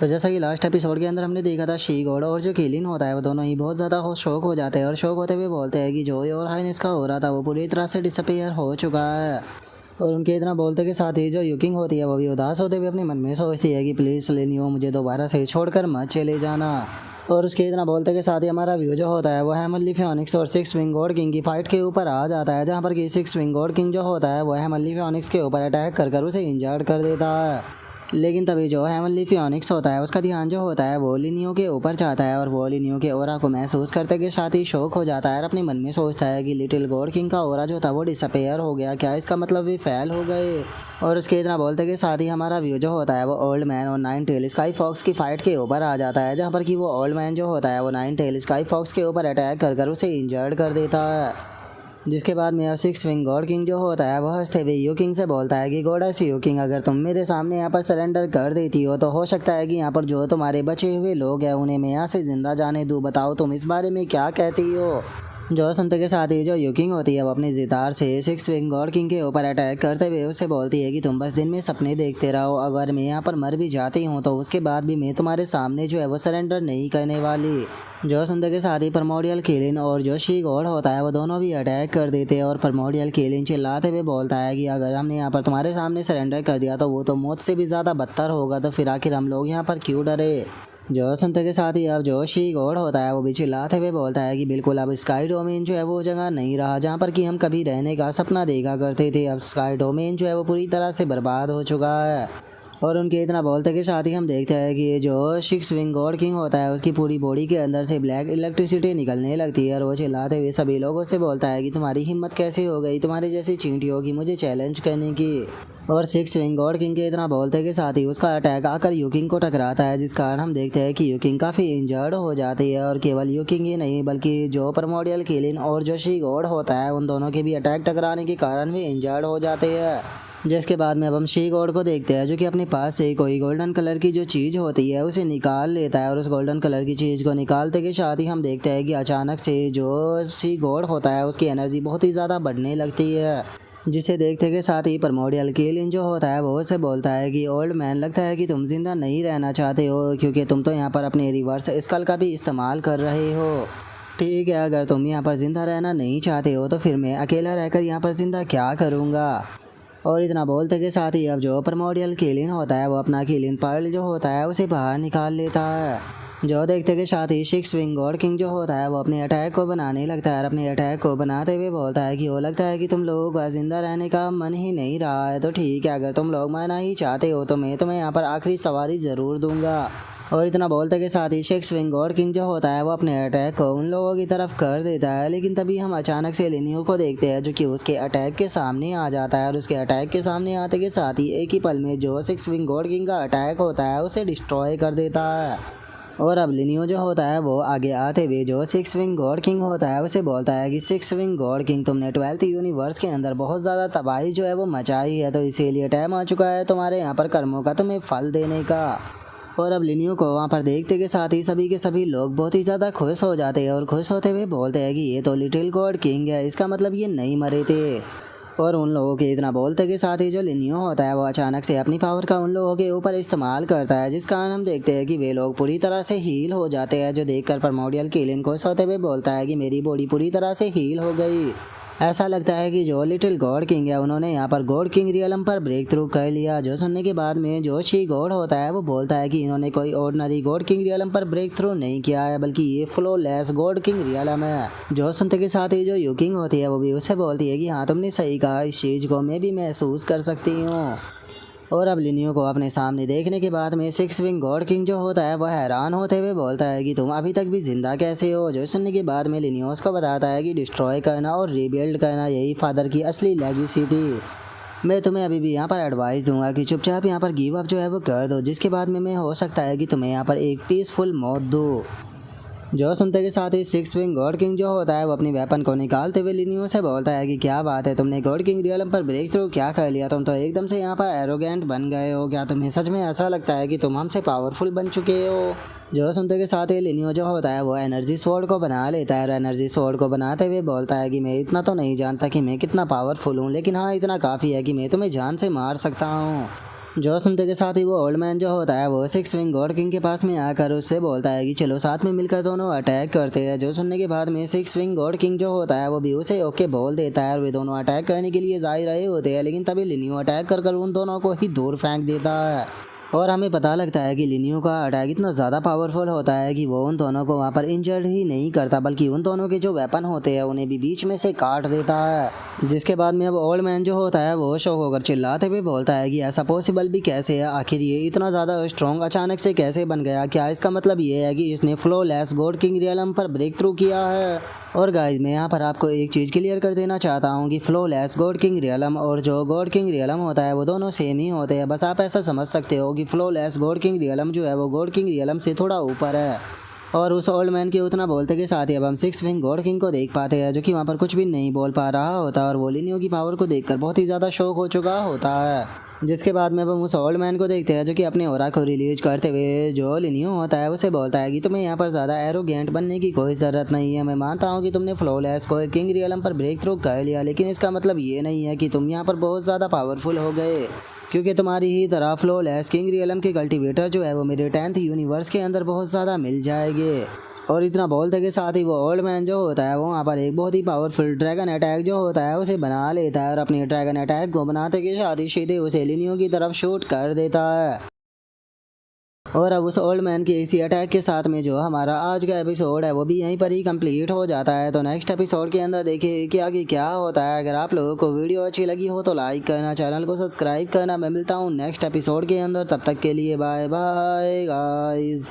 तो जैसा कि लास्ट एपिसोड के अंदर हमने देखा था, शी गॉड और जो केलिन होता है वो दोनों ही बहुत ज़्यादा शौक हो जाते हैं और शौक होते हुए बोलते हैं कि जो और हाइनेस का हो रहा था वो पूरी तरह से डिसअपीयर हो चुका है। और उनके इतना बोलते के साथ ही जो यूकिंग होती है वो भी उदास होते हुए अपने मन में सोचती है कि प्लीज़ लेनियो मुझे दोबारा से छोड़कर मत चले जाना। और उसके इतना बोलते के साथ ही हमारा व्यू जो होता है वो हेमनली फियोनिक्स और सिक्स विंग गॉड किंग की फाइट के ऊपर आ जाता है, जहाँ पर कि सिक्स विंग गॉड किंग जो होता है वो हेमनली फियोनिक्स के ऊपर अटैक कर उसे इंजर्ड कर देता है। लेकिन तभी जो हेमनली फियोनिक्स होता है उसका ध्यान जो होता है वो लिनियो के ऊपर जाता है और वो लिनियो के ओरा को महसूस करते के साथ ही शौक हो जाता है और अपने मन में सोचता है कि लिटिल गॉड किंग का ओरा जो था वो डिसअपेयर हो गया, क्या इसका मतलब वे फेल हो गए। और उसके इतना बोलते के साथ ही हमारा व्यू जो होता है वो ओल्ड मैन और नाइन टेल स्काई फॉक्स की फाइट के ऊपर आ जाता है, जहाँ पर कि वो ओल्ड मैन जो होता है वो नाइन टेल स्काई फॉक्स के ऊपर अटैक कर उसे इंजर्ड कर देता है। जिसके बाद में अब सिक्स विंग गॉड किंग जो होता है वह हंसते हुए यू किंग से बोलता है कि गॉडेस यू किंग, अगर तुम मेरे सामने यहाँ पर सरेंडर कर देती हो तो हो सकता है कि यहाँ पर जो तुम्हारे बचे हुए लोग हैं उन्हें मैं यहाँ से जिंदा जाने दूँ। बताओ तुम इस बारे में क्या कहती हो। जो सुनते के साथ ही जो यू किंग होती है वो अपनी जितार से सिक्स विंग गॉड किंग के ऊपर अटैक करते हुए उसे बोलती है कि तुम बस दिन में सपने देखते रहो, अगर मैं यहाँ पर मर भी जाती हूँ तो उसके बाद भी मैं तुम्हारे सामने जो है वो सरेंडर नहीं करने वाली। जो सुनते के साथ ही परमोडियल केलिन और जो शी गॉड होता है वो दोनों भी अटैक कर देते हैं और परमोडियल केलिन चिल्लाते हुए बोलता है कि अगर हमने यहाँ पर तुम्हारे सामने सरेंडर कर दिया तो वो तो मौत से भी ज़्यादा बदतर होगा, तो फिर आखिर हम लोग यहाँ पर क्यों डरे। जो सुनते के साथ ही अब जो शी गॉड होता है वो भी चिल्लाते हुए बोलता है कि बिल्कुल अब स्काई डोमेन जो है वो जगह नहीं रहा जहाँ पर कि हम कभी रहने का सपना देखा करते थे। अब स्काई डोमेन जो है वो पूरी तरह से बर्बाद हो चुका है। और उनके इतना बोलते के साथ ही हम देखते हैं कि जो सिक्स विंग गॉड किंग होता है उसकी पूरी बॉडी के अंदर से ब्लैक इलेक्ट्रिसिटी निकलने लगती है और वो चिल्लाते हुए सभी लोगों से बोलता है कि तुम्हारी हिम्मत कैसे हो गई तुम्हारे जैसी चींटियों की मुझे चैलेंज करने की। और सिक्स विंग गॉड किंग के इतना बोलते के साथ ही उसका अटैक आकर यूकिंग को टकराता है, जिस कारण हम देखते हैं कि यूकिंग काफ़ी इंजर्ड हो जाती है। और केवल यूकिंग ही नहीं बल्कि जो परमोडियल केलिन और जो शी गॉड होता है उन दोनों के भी अटैक टकराने के कारण वे इंजर्ड हो जाते हैं। जिसके बाद में अब हम शी गॉड को देखते हैं जो कि अपने पास से कोई गोल्डन कलर की जो चीज़ होती है उसे निकाल लेता है और उस गोल्डन कलर की चीज़ को निकालते के साथ ही हम देखते हैं कि अचानक से जो शी गॉड होता है उसकी एनर्जी बहुत ही ज़्यादा बढ़ने लगती है, जिसे देखते के साथ ही परमोडियल केलिन जो होता है वो उसे बोलता है कि ओल्ड मैन, लगता है कि तुम जिंदा नहीं रहना चाहते हो क्योंकि तुम तो यहाँ पर अपने रिवर्स स्कल का भी इस्तेमाल कर रहे हो। ठीक है, अगर तुम यहाँ पर ज़िंदा रहना नहीं चाहते हो तो फिर मैं अकेला रहकर यहाँ पर ज़िंदा क्या करूँगा। और इतना बोलते के साथ ही अब जो परमोडियल केलिन होता है वो अपना केलिन पर्ल जो होता है उसे बाहर निकाल लेता है। जो देखते के साथ ही सिक्स विंग गॉड किंग जो होता है वो अपने अटैक को बनाने लगता है और अपने अटैक को बनाते हुए बोलता है कि वो लगता है कि तुम लोगों का जिंदा रहने का मन ही नहीं रहा है, तो ठीक है, अगर तुम लोग मरना ही चाहते हो तो मैं तुम्हें यहाँ पर आखिरी सवारी ज़रूर दूंगा। और इतना बोलते के साथ ही सिक्स विंग गॉड किंग जो होता है वो अपने अटैक को उन लोगों की तरफ कर देता है, लेकिन तभी हम अचानक से लिनियो को देखते हैं जो कि उसके अटैक के सामने आ जाता है और उसके अटैक के सामने आते के साथ ही एक ही पल में जो सिक्स विंग गॉड किंग का अटैक होता है उसे डिस्ट्रॉय कर देता है। और अब लिनियो जो होता है वो आगे आते हुए जो सिक्स विंग गॉड किंग होता है उसे बोलता है कि सिक्स विंग गॉड किंग, तुमने 12th यूनिवर्स के अंदर बहुत ज़्यादा तबाही जो है वो मचाई है, तो इसीलिए टाइम आ चुका है तुम्हारे यहाँ पर कर्मों का तुम्हें फल देने का। और अब लिनियो को वहाँ पर देखते के साथ ही सभी के सभी लोग बहुत ही ज़्यादा खुश हो जाते हैं और खुश होते हुए बोलते हैं कि ये तो लिटिल गॉड किंग है, इसका मतलब ये नहीं मरे थे। और उन लोगों के इतना बोलते के साथ ही जो लिनियो होता है वो अचानक से अपनी पावर का उन लोगों के ऊपर इस्तेमाल करता है, जिस कारण हम देखते हैं कि वे लोग पूरी तरह से हील हो जाते हैं। जो देखकर परमोडियल केलिन खुश होते हुए बोलता है कि मेरी बॉडी पूरी तरह से हील हो गई। ऐसा लगता है कि जो लिटिल गॉड किंग है उन्होंने यहाँ पर गॉड किंग रियलम पर ब्रेक थ्रू कर लिया। जो सुनने के बाद में जो शी गॉड होता है वो बोलता है कि इन्होंने कोई ऑर्डिनरी गॉड किंग रियलम पर ब्रेक थ्रू नहीं किया है, बल्कि ये फ्लोलेस गॉड किंग रियलम है। जो सुनते के साथ ही जो यू किंग होती है वो भी उससे बोलती है कि हाँ तुमने सही कहा, इस चीज़ को मैं भी महसूस कर सकती हूँ। और अब लिनियो को अपने सामने देखने के बाद में सिक्स विंग गॉड किंग जो होता है वह हैरान होते हुए बोलता है कि तुम अभी तक भी जिंदा कैसे हो। जो सुनने के बाद में लिनियो उसको बताता है कि डिस्ट्रॉय करना और रीबिल्ड करना यही फादर की असली लेगेसी थी। मैं तुम्हें अभी भी यहाँ पर एडवाइस दूंगा कि चुपचाप यहाँ पर गिव अप जो है वो कर दो, जिसके बाद में मैं हो सकता है कि तुम्हें यहाँ पर एक पीसफुल मौत दूँ। जो सुनते के साथ ही सिक्स विंग गॉड किंग जो होता है वो अपनी वेपन को निकालते हुए लिनियो से बोलता है कि क्या बात है, तुमने गॉड किंग रियलम पर ब्रेक थ्रू क्या कर लिया, तुम तो एकदम से यहाँ पर एरोगेंट बन गए हो, क्या तुम्हें सच में ऐसा लगता है कि तुम हमसे पावरफुल बन चुके हो। जो सुनते के साथ ही लिनियो जो होता है वो एनर्जी स्वॉर्ड को बना लेता है और एनर्जी स्वॉर्ड को बनाते हुए बोलता है कि मैं इतना तो नहीं जानता कि मैं कितना पावरफुल हूँ, लेकिन हाँ इतना काफ़ी है कि मैं तुम्हें जान से मार सकता हूँ। जो सुनते के साथ ही वो ओल्ड मैन जो होता है वो सिक्स विंग गॉड किंग के पास में आकर उससे बोलता है कि चलो साथ में मिलकर दोनों अटैक करते हैं। जो सुनने के बाद में सिक्स विंग गॉड किंग जो होता है वो भी उसे ओके बोल देता है और वे दोनों अटैक करने के लिए जा ही रहे होते हैं, लेकिन तभी लिनियो अटैक कर उन दोनों को ही दूर फेंक देता है। और हमें पता लगता है कि लिनियो का अटैक इतना ज़्यादा पावरफुल होता है कि वो उन दोनों को वहाँ पर इंजर्ड ही नहीं करता, बल्कि उन दोनों के जो वेपन होते हैं उन्हें भी बीच में से काट देता है। जिसके बाद में अब ओल्ड मैन जो होता है वो शौक होकर चिल्लाते हुए बोलता है कि ऐसा पॉसिबल भी कैसे है, आखिर ये इतना ज़्यादा स्ट्रॉन्ग अचानक से कैसे बन गया, क्या इसका मतलब ये है कि इसने फ्लोलेस गॉड किंग रियलम पर ब्रेक थ्रू किया है। और गाइज मैं यहाँ पर आपको एक चीज़ क्लियर कर देना चाहता हूँ कि फ्लोलेस गॉड किंग रियलम और जो गॉड किंग रियलम होता है वो दोनों सेम ही होते हैं। बस आप ऐसा समझ सकते हो कि फ्लोलेस गॉड किंग रियलम जो है वो गॉड किंग रियलम से थोड़ा ऊपर है। और उस ओल्ड मैन के उतना बोलते के साथ ही अब हम सिक्स विंग गॉड किंग को देख पाते हैं, जो कि वहाँ पर कुछ भी नहीं बोल पा रहा होता और वो लिनियो की पावर को देखकर बहुत ही ज़्यादा शौक हो चुका होता है। जिसके बाद में हम उस ओल्ड मैन को देखते हैं जो कि अपने ओरा को रिलीज करते हुए जो लिनियो होता है उसे बोलता है कि तुम्हें यहाँ पर ज़्यादा एरोगेंट बनने की कोई ज़रूरत नहीं है। मैं मानता हूँ कि तुमने फ्लोलेस को किंग रियलम पर ब्रेक थ्रू कर लिया, लेकिन इसका मतलब ये नहीं है कि तुम यहाँ पर बहुत ज़्यादा पावरफुल हो गए, क्योंकि तुम्हारी ही तरह फ्लोलेस किंग रियलम के कल्टीवेटर जो है वो मेरे 10th यूनिवर्स के अंदर बहुत ज़्यादा मिल जाएंगे। और इतना बोलते के साथ ही वो ओल्ड मैन जो होता है वो वहाँ पर एक बहुत ही पावरफुल ड्रैगन अटैक जो होता है उसे बना लेता है और अपने ड्रैगन अटैक को बनाते के साथ ही सीधे उसे लिनियो की तरफ शूट कर देता है। और अब उस ओल्ड मैन के इसी अटैक के साथ में जो हमारा आज का एपिसोड है वो भी यहीं पर ही कंप्लीट हो जाता है। तो नेक्स्ट एपिसोड के अंदर देखिए कि आगे क्या होता है। अगर आप लोगों को वीडियो अच्छी लगी हो तो लाइक करना, चैनल को सब्सक्राइब करना। मैं मिलता हूँ नेक्स्ट एपिसोड के अंदर, तब तक के लिए बाय बाय गाइज।